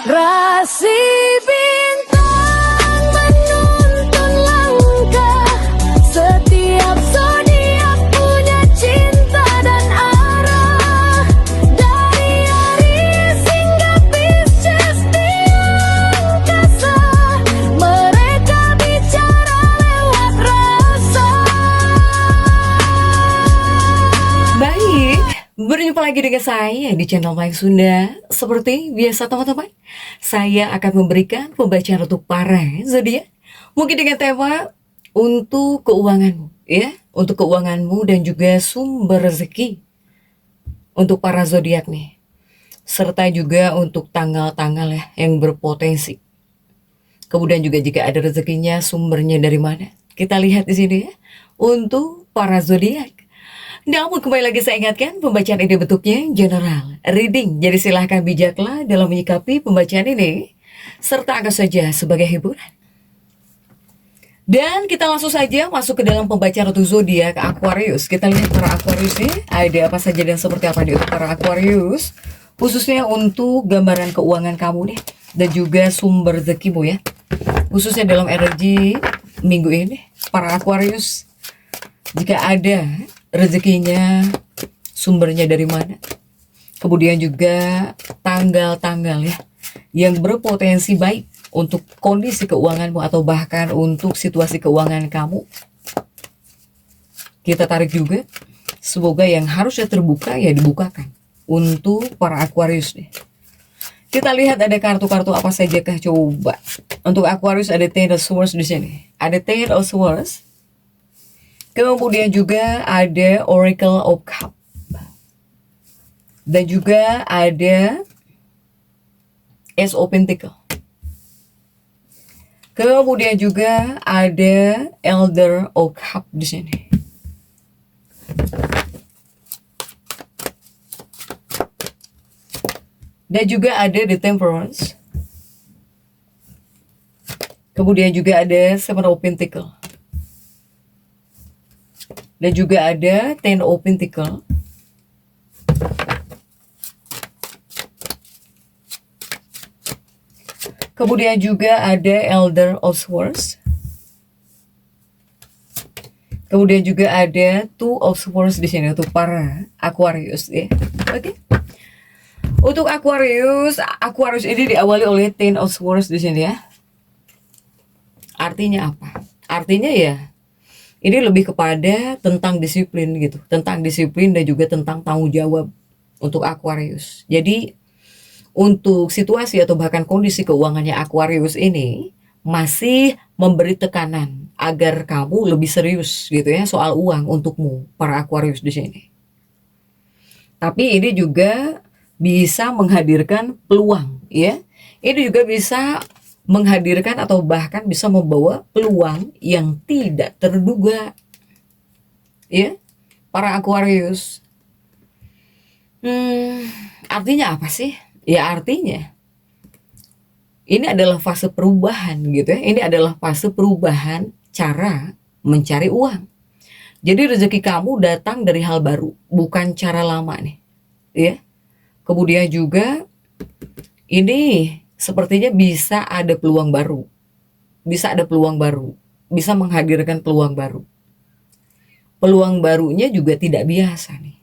Rasi bintang menuntun langkah, setiap zodiak punya cinta dan arah. Dari Aries hingga Pisces di angkasa, mereka bicara lewat rasa. Baik, berjumpa lagi dengan saya di channel Mayang Sunda. Seperti biasa teman-teman, saya akan memberikan pembacaan untuk para zodiak. Mungkin dengan tema untuk keuanganmu, ya, untuk keuanganmu dan juga sumber rezeki untuk para zodiak nih. Serta juga untuk tanggal-tanggal ya yang berpotensi. Kemudian juga jika ada rezekinya, sumbernya dari mana? Kita lihat di sini ya, untuk para zodiak. Namun kembali lagi saya ingatkan, pembacaan ini bentuknya general, reading. Jadi silahkan bijaklah dalam menyikapi pembacaan ini, serta anggap saja sebagai hiburan. Dan kita langsung saja masuk ke dalam pembacaan untuk zodiak Aquarius. Kita lihat para Aquarius nih, ada apa saja dan seperti apa nih untuk para Aquarius. Khususnya untuk gambaran keuangan kamu nih, dan juga sumber rezekimu ya. Khususnya dalam energi minggu ini, para Aquarius. Jika ada rezekinya, sumbernya dari mana, kemudian juga tanggal-tanggal ya yang berpotensi baik untuk kondisi keuanganmu atau bahkan untuk situasi keuangan kamu. Kita tarik juga, semoga yang harusnya terbuka ya dibukakan untuk para Aquarius nih. Kita lihat ada kartu-kartu apa saja kah, coba. Untuk Aquarius ada Ten of Swords di sini, ada Ten of Swords. Kemudian juga ada Oracle of Cup. Dan juga ada Ace of Pentacle. Kemudian juga ada Elder of Cup di sini. Dan juga ada The Temperance. Kemudian juga ada Seven of Pentacle. Dan juga ada Ten of Pentacle. Kemudian juga ada Elder of Swords. Kemudian juga ada Two of Swords di sini untuk para Aquarius ya. Oke. Untuk Aquarius, Aquarius ini diawali oleh Ten of Swords di sini ya. Artinya apa? Artinya ya ini lebih kepada tentang disiplin gitu, tentang disiplin dan juga tentang tanggung jawab untuk Aquarius. Jadi untuk situasi atau bahkan kondisi keuangannya Aquarius ini masih memberi tekanan agar kamu lebih serius gitu ya soal uang untukmu para Aquarius di sini. Tapi ini juga bisa menghadirkan peluang ya. Ini juga bisa menghadirkan atau bahkan bisa membawa peluang yang tidak terduga ya para Aquarius. Artinya apa sih? Ya artinya ini adalah fase perubahan gitu ya. Ini adalah fase perubahan cara mencari uang. Jadi rezeki kamu datang dari hal baru, bukan cara lama nih ya. Kemudian juga ini sepertinya bisa ada peluang baru. Bisa ada peluang baru. Bisa menghadirkan peluang baru. Peluang barunya juga tidak biasa nih.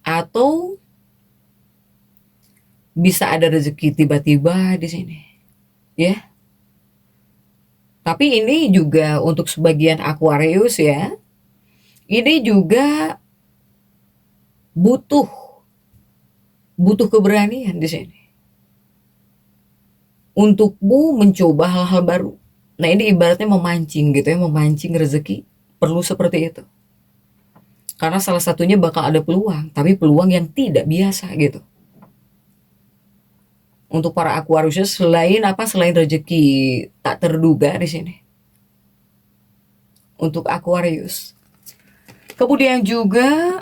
Atau bisa ada rezeki tiba-tiba di sini. Ya. Tapi ini juga untuk sebagian Aquarius ya. Ini juga butuh keberanian di sini. Untukmu mencoba hal-hal baru. Nah ini ibaratnya memancing gitu ya, memancing rezeki perlu seperti itu. Karena salah satunya bakal ada peluang, tapi peluang yang tidak biasa gitu. Untuk para Aquarius selain apa? Selain rezeki tak terduga di sini. Untuk Aquarius. Kemudian juga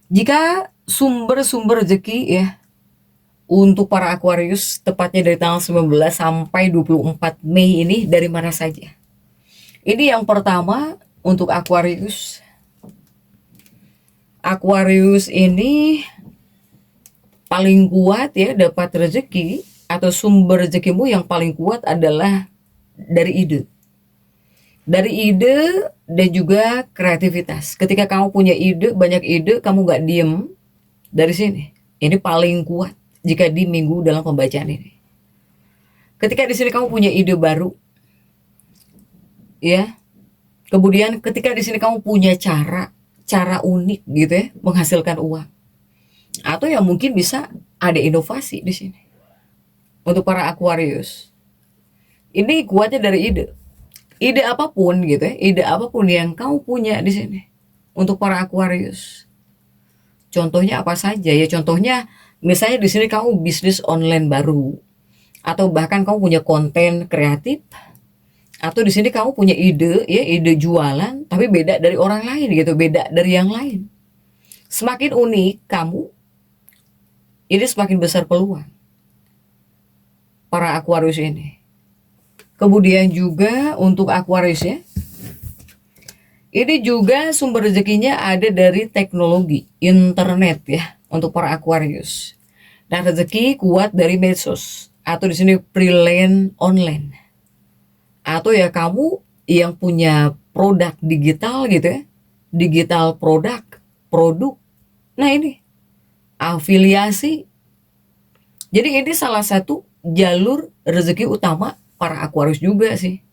jika sumber-sumber rezeki ya untuk para Aquarius tepatnya dari tanggal 19 sampai 24 Mei ini dari mana saja? Ini yang pertama untuk Aquarius. Aquarius ini paling kuat ya dapat rezeki atau sumber rezekimu yang paling kuat adalah dari ide. Dari ide dan juga kreativitas. Ketika kamu punya ide, banyak ide, kamu gak diem dari sini. Ini paling kuat jika di minggu dalam pembacaan ini. Ketika di sini kamu punya ide baru, ya. Kemudian ketika di sini kamu punya cara unik gitu ya, menghasilkan uang. Atau yang mungkin bisa ada inovasi di sini. Untuk para Aquarius. Ini kuatnya dari ide. Ide apapun gitu ya, ide apapun yang kamu punya di sini untuk para Aquarius. Contohnya apa saja ya? Contohnya misalnya di sini kamu bisnis online baru, atau bahkan kamu punya konten kreatif, atau di sini kamu punya ide ya, ide jualan tapi beda dari orang lain gitu, beda dari yang lain. Semakin unik kamu, ini semakin besar peluang para Aquarius ini. Kemudian juga untuk Aquarius ya, ini juga sumber rezekinya ada dari teknologi, internet ya, untuk para Aquarius. Dan rezeki kuat dari medsos, atau di sini freelance online. Atau ya kamu yang punya produk digital gitu ya, digital produk. Nah ini, afiliasi. Jadi ini salah satu jalur rezeki utama para Aquarius juga sih,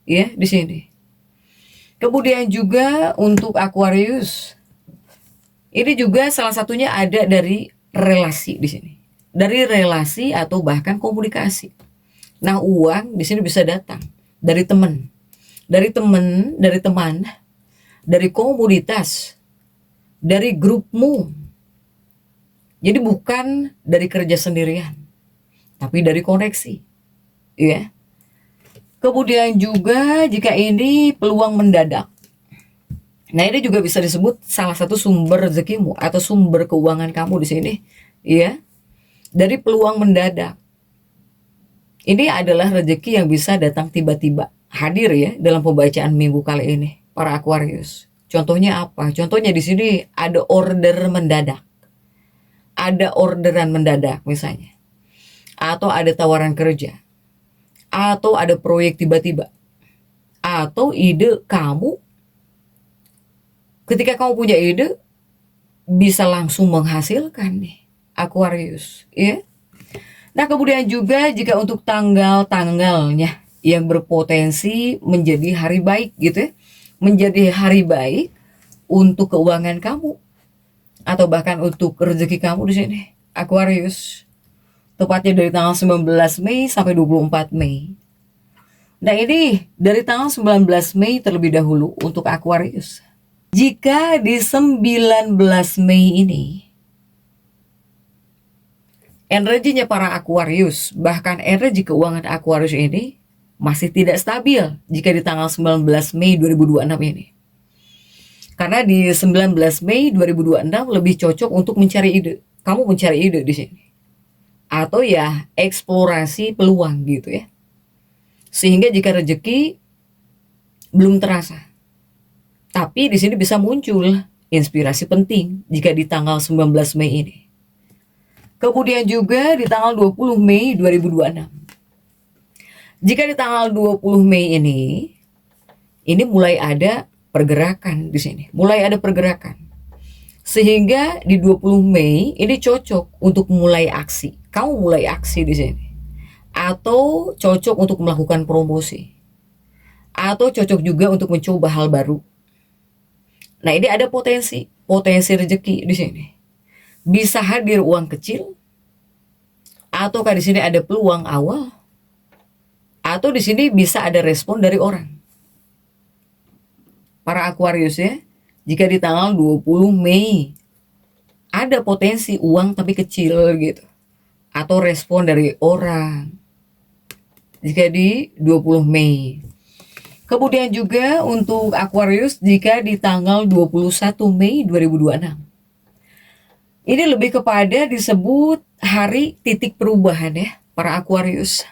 ya di sini. Kemudian juga untuk Aquarius, ini juga salah satunya ada dari relasi di sini, dari relasi atau bahkan komunikasi. Nah uang di sini bisa datang dari teman, dari komunitas, dari grupmu. Jadi bukan dari kerja sendirian, tapi dari koneksi, ya. Kemudian juga jika ini peluang mendadak. Nah, ini juga bisa disebut salah satu sumber rezekimu atau sumber keuangan kamu di sini, ya. Dari peluang mendadak. Ini adalah rezeki yang bisa datang tiba-tiba, hadir ya dalam pembacaan minggu kali ini para Aquarius. Contohnya apa? Contohnya di sini ada order mendadak. Ada orderan mendadak misalnya. Atau ada tawaran kerja. Atau ada proyek tiba-tiba, atau ide kamu, ketika kamu punya ide bisa langsung menghasilkan nih Aquarius ya. Nah kemudian juga jika untuk tanggal-tanggalnya yang berpotensi menjadi hari baik gitu ya, menjadi hari baik untuk keuangan kamu atau bahkan untuk rezeki kamu di sini Aquarius. Tepatnya dari tanggal 19 Mei sampai 24 Mei. Nah ini dari tanggal 19 Mei terlebih dahulu untuk Aquarius. Jika di 19 Mei ini, energinya para Aquarius, bahkan energi keuangan Aquarius ini masih tidak stabil jika di tanggal 19 Mei 2026 ini. Karena di 19 Mei 2026 lebih cocok untuk mencari ide. Kamu mencari ide di sini. Atau ya eksplorasi peluang gitu ya. Sehingga jika rezeki belum terasa, tapi di sini bisa muncul inspirasi penting jika di tanggal 19 Mei ini. Kemudian juga di tanggal 20 Mei 2026. Jika di tanggal 20 Mei ini mulai ada pergerakan di sini, mulai ada pergerakan. Sehingga di 20 Mei ini cocok untuk mulai aksi. Kamu mulai aksi di sini. Atau cocok untuk melakukan promosi. Atau cocok juga untuk mencoba hal baru. Nah, ini ada potensi rezeki di sini. Bisa hadir uang kecil, ataukah di sini ada peluang awal, atau di sini bisa ada respon dari orang. Para Aquarius ya. Jika di tanggal 20 Mei ada potensi uang tapi kecil gitu, atau respon dari orang jika di 20 Mei. Kemudian juga untuk Aquarius jika di tanggal 21 Mei 2026. Ini lebih kepada disebut hari titik perubahan ya para Aquarius.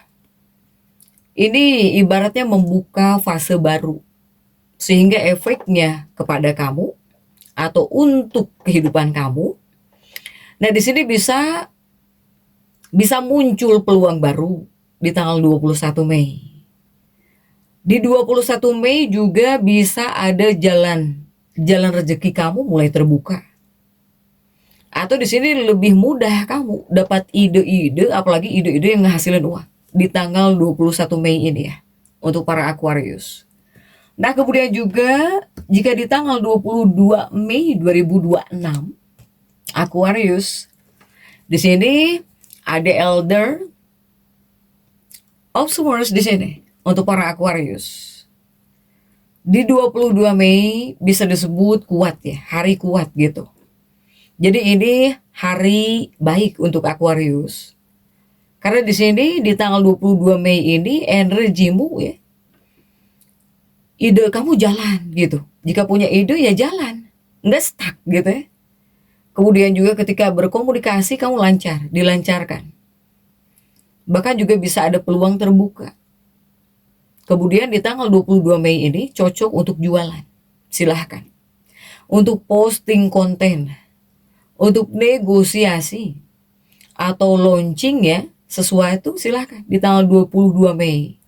Ini ibaratnya membuka fase baru. Sehingga efeknya kepada kamu atau untuk kehidupan kamu. Nah, di sini bisa bisa muncul peluang baru di tanggal 21 Mei. Di 21 Mei juga bisa ada jalan rezeki kamu mulai terbuka. Atau di sini lebih mudah kamu dapat ide-ide, apalagi ide-ide yang ngehasilin uang di tanggal 21 Mei ini ya, untuk para Aquarius. Nah, kemudian juga jika di tanggal 22 Mei 2026 Aquarius, di sini ada Elder of Swords di sini untuk para Aquarius. Di 22 Mei bisa disebut kuat ya, hari kuat gitu. Jadi ini hari baik untuk Aquarius. Karena di sini di tanggal 22 Mei ini energimu ya, ide kamu jalan gitu. Jika punya ide ya jalan, nggak stuck gitu ya. Kemudian juga ketika berkomunikasi kamu lancar, dilancarkan. Bahkan juga bisa ada peluang terbuka. Kemudian di tanggal 22 Mei ini cocok untuk jualan. Silahkan. Untuk posting konten. Untuk negosiasi. Atau launching ya. Sesuatu silahkan. Di tanggal 22 Mei.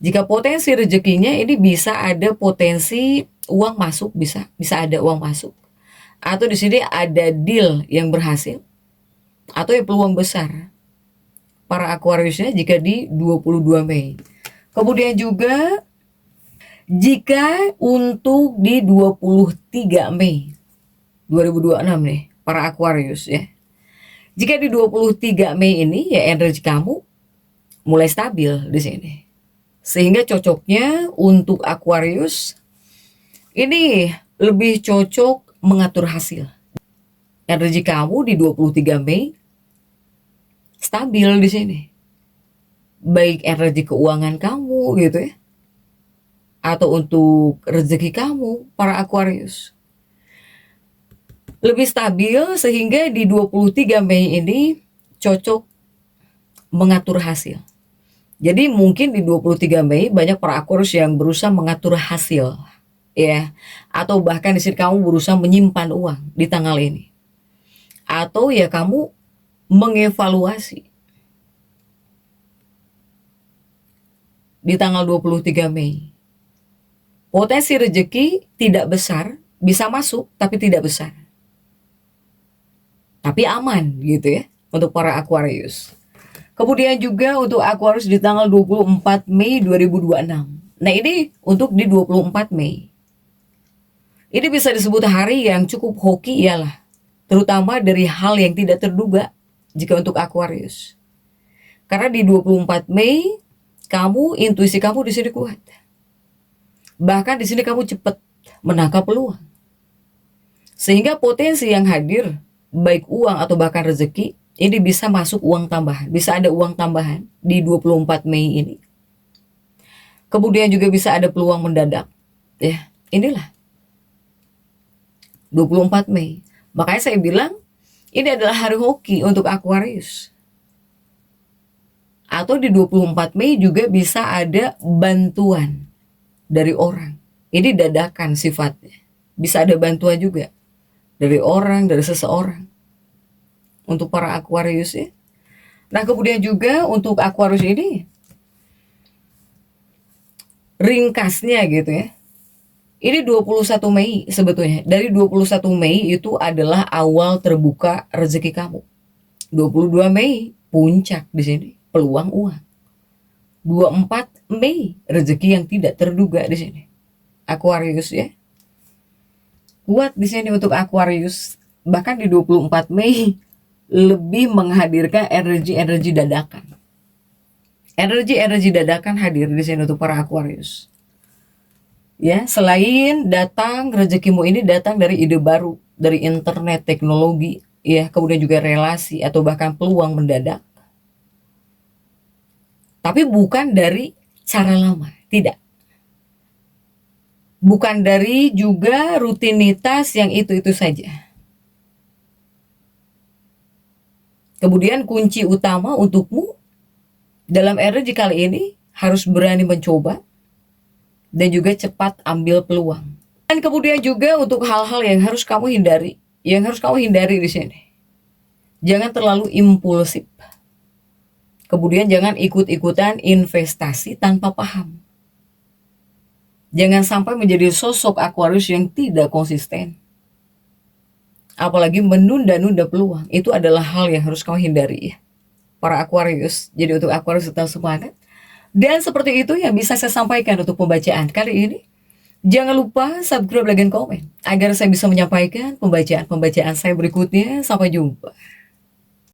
Jika potensi rezekinya ini bisa ada potensi uang masuk. Bisa ada uang masuk. Atau di sini ada deal yang berhasil. Atau yang peluang besar. Para Aquariusnya jika di 22 Mei. Kemudian juga jika untuk di 23 Mei 2026 nih para Aquarius ya. Jika di 23 Mei ini ya energi kamu mulai stabil di sini. Sehingga cocoknya untuk Aquarius ini lebih cocok mengatur hasil. Energi kamu di 23 Mei stabil di sini. Baik energi keuangan kamu gitu ya. Atau untuk rezeki kamu para Aquarius. Lebih stabil sehingga di 23 Mei ini cocok mengatur hasil. Jadi mungkin di 23 Mei banyak para Aquarius yang berusaha mengatur hasil ya. Atau bahkan di sini kamu berusaha menyimpan uang di tanggal ini. Atau ya kamu mengevaluasi di tanggal 23 Mei. Potensi rezeki tidak besar, bisa masuk tapi tidak besar. Tapi aman gitu ya untuk para Aquarius. Kemudian juga untuk Aquarius di tanggal 24 Mei 2026. Nah ini untuk di 24 Mei. Ini bisa disebut hari yang cukup hoki ialah. Terutama dari hal yang tidak terduga jika untuk Aquarius. Karena di 24 Mei kamu intuisi kamu di sini kuat. Bahkan di sini kamu cepat menangkap peluang. Sehingga potensi yang hadir baik uang atau bahkan rezeki ini bisa masuk uang tambahan, bisa ada uang tambahan di 24 Mei ini. Kemudian juga bisa ada peluang mendadak. Ya, inilah 24 Mei. Makanya saya bilang ini adalah hari hoki untuk Aquarius. Atau di 24 Mei juga bisa ada bantuan dari orang. Ini dadakan sifatnya. Bisa ada bantuan juga dari orang, dari seseorang. Untuk para Aquarius ya. Nah kemudian juga untuk Aquarius ini ringkasnya gitu ya. Ini 21 Mei sebetulnya. Dari 21 Mei itu adalah awal terbuka rezeki kamu. 22 Mei puncak di sini. Peluang uang. 24 Mei rezeki yang tidak terduga di sini. Aquarius ya. Kuat di sini untuk Aquarius. Bahkan di 24 Mei lebih menghadirkan energi-energi dadakan. Energi-energi dadakan hadir di sini untuk para Aquarius. Ya, selain datang rezekimu ini datang dari ide baru, dari internet, teknologi, ya, kemudian juga relasi atau bahkan peluang mendadak. Tapi bukan dari cara lama, tidak. Bukan dari juga rutinitas yang itu-itu saja. Kemudian kunci utama untukmu dalam energi kali ini harus berani mencoba dan juga cepat ambil peluang. Dan kemudian juga untuk hal-hal yang harus kamu hindari, di sini. Jangan terlalu impulsif. Kemudian jangan ikut-ikutan investasi tanpa paham. Jangan sampai menjadi sosok Aquarius yang tidak konsisten. Apalagi menunda-nunda peluang, itu adalah hal yang harus kamu hindari ya, para Aquarius. Jadi untuk Aquarius tetap semangat. Dan seperti itu yang bisa saya sampaikan untuk pembacaan kali ini. Jangan lupa subscribe, like, dan komen agar saya bisa menyampaikan pembacaan-pembacaan saya berikutnya. Sampai jumpa.